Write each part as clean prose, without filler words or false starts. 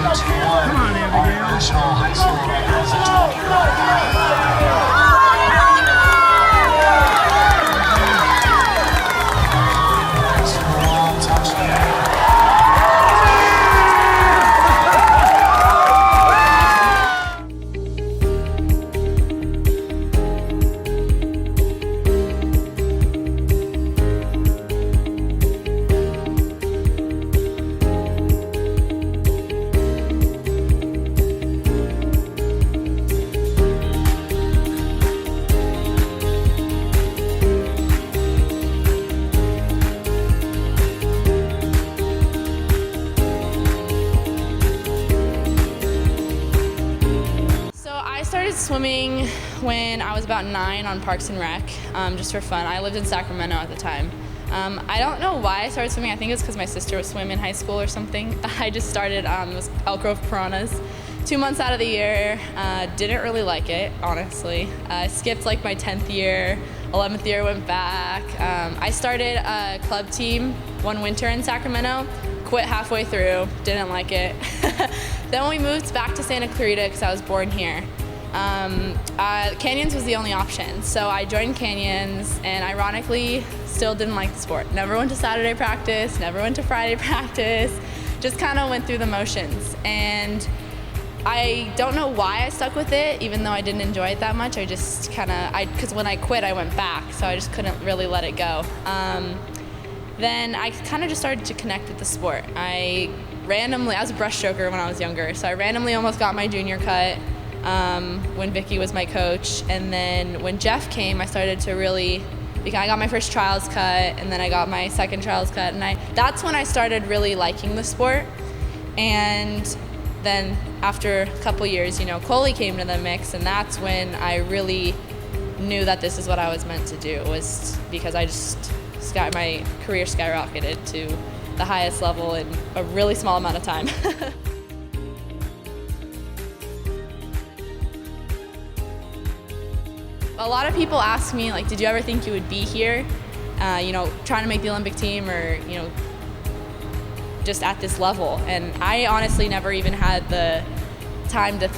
Come on, Abigail. National high school record as a 20-year-old. Swimming when I was about 9 on Parks and Rec, just for fun. I lived in Sacramento at the time. I don't know why I started swimming. I think it was because my sister was swimming in high school or something. I just started, it was Elk Grove Piranhas. 2 months out of the year, didn't really like it, honestly. Skipped like my 10th year, 11th year went back. I started a club team one winter in Sacramento, quit halfway through, didn't like it. Then we moved back to Santa Clarita because I was born here. Canyons was the only option, so I joined Canyons, and ironically still didn't like the sport. Never went to Saturday practice, never went to Friday practice, just kind of went through the motions. And I don't know why I stuck with it, even though I didn't enjoy it that much. I just because when I quit I went back, so I just couldn't really let it go. Then I kind of just started to connect with the sport. I was a breaststroker when I was younger, so I randomly almost got my junior cut when Vicky was my coach, and then when Jeff came, I started to really, I got my first trials cut, and then I got my second trials cut, and that's when I started really liking the sport. And then after a couple years, Coley came to the mix, and that's when I really knew that this is what I was meant to do, was because my career skyrocketed to the highest level in a really small amount of time. A lot of people ask me, like, did you ever think you would be here, trying to make the Olympic team, or, just at this level? And I honestly never even had the time to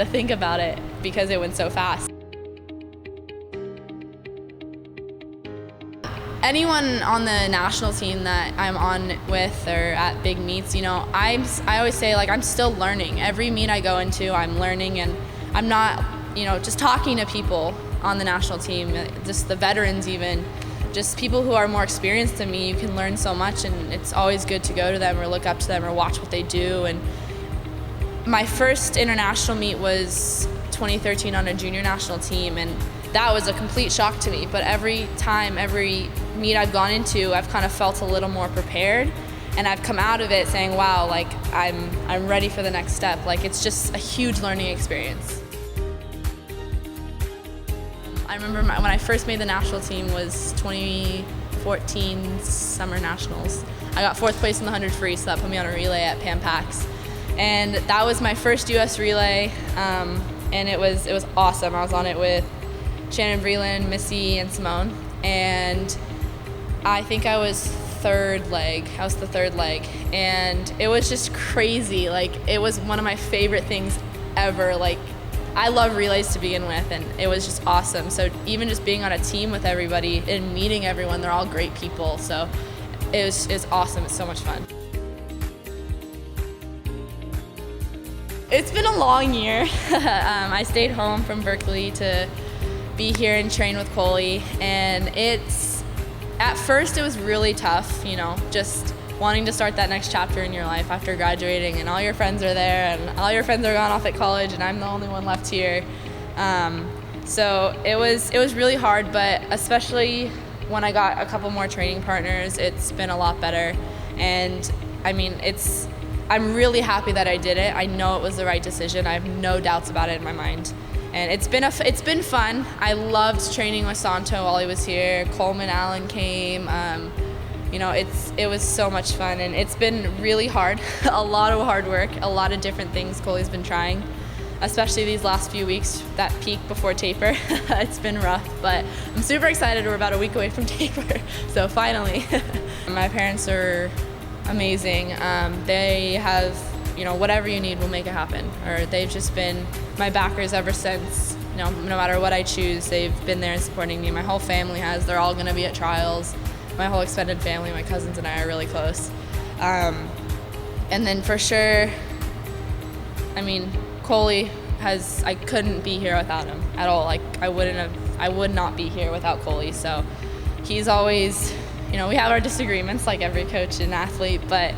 think about it, because it went so fast. Anyone on the national team that I'm on with or at big meets, I always say, like, I'm still learning. Every meet I go into, I'm learning, and I'm not, just talking to people on the national team, just the veterans even, just people who are more experienced than me, you can learn so much, and it's always good to go to them or look up to them or watch what they do. And my first international meet was 2013 on a junior national team, and that was a complete shock to me. But every meet I've gone into, I've kind of felt a little more prepared, and I've come out of it saying, wow, like I'm ready for the next step. Like, it's just a huge learning experience. I remember when I first made the national team was 2014 Summer Nationals. I got 4th place in the 100 free, so that put me on a relay at Pan Pacs. And that was my first US relay, and it was awesome. I was on it with Shannon Vreeland, Missy, and Simone, and I think I was third leg. I was the third leg, and it was just crazy. Like, it was one of my favorite things ever. Like, I love relays to begin with, and it was just awesome. So even just being on a team with everybody and meeting everyone, they're all great people. So it was awesome. It's so much fun. It's been a long year. I stayed home from Berkeley to be here and train with Coley, and at first it was really tough, just wanting to start that next chapter in your life after graduating, and all your friends are there, and all your friends are gone off at college, and I'm the only one left here. So it was really hard, but especially when I got a couple more training partners, it's been a lot better. And I mean, I'm really happy that I did it. I know it was the right decision. I have no doubts about it in my mind. And it's been fun. I loved training with Santo while he was here. Coleman Allen came. It was so much fun, and it's been really hard. A lot of hard work, a lot of different things Coley's been trying, especially these last few weeks, that peak before taper. It's been rough, but I'm super excited. We're about a week away from taper, so finally. My parents are amazing. They have whatever you need, we'll make it happen. Or they've just been my backers ever since. No matter what I choose, they've been there and supporting me. My whole family has. They're all going to be at trials. My whole extended family, my cousins and I are really close. And then for sure, Coley I couldn't be here without him at all. I would not be here without Coley. So he's always, we have our disagreements like every coach and athlete, but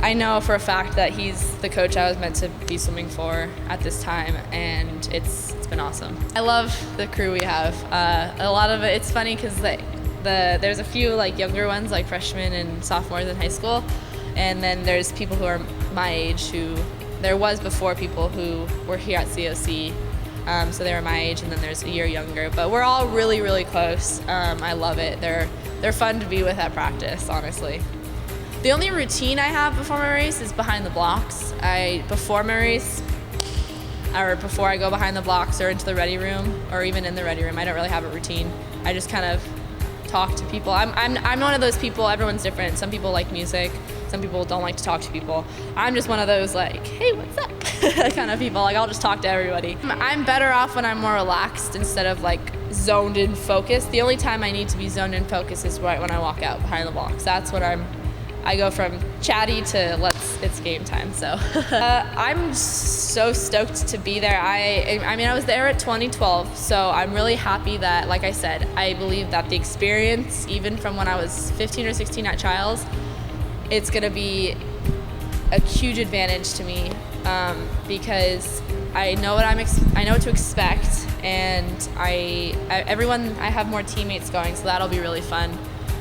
I know for a fact that he's the coach I was meant to be swimming for at this time, and it's been awesome. I love the crew we have. A lot of it's funny because there's a few younger ones, like freshmen and sophomores in high school, and then there's people who are my age who there was before people who were here at COC, so they were my age, and then there's a year younger. But we're all really, really close. I love it. They're fun to be with at practice, honestly. The only routine I have before my race is behind the blocks. Before my race, or before I go behind the blocks or into the ready room, or even in the ready room, I don't really have a routine. I just kind of talk to people. I'm one of those people. Everyone's different. Some people like music. Some people don't like to talk to people. I'm just one of those hey, what's up kind of people. I'll just talk to everybody. I'm better off when I'm more relaxed instead of zoned in focused. The only time I need to be zoned in focus is right when I walk out behind the blocks. That's when I go from chatty to it's game time. So I'm so stoked to be there. I was there at 2012, so I'm really happy that, like I said, I believe that the experience, even from when I was 15 or 16 at trials, it's gonna be a huge advantage to me because I know what to expect, and I have more teammates going, so that'll be really fun.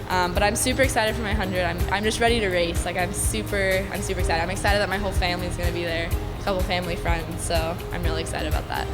But I'm super excited for my 100. I'm just ready to race. I'm super excited. I'm excited that my whole family is going to be there, a couple family friends, so I'm really excited about that.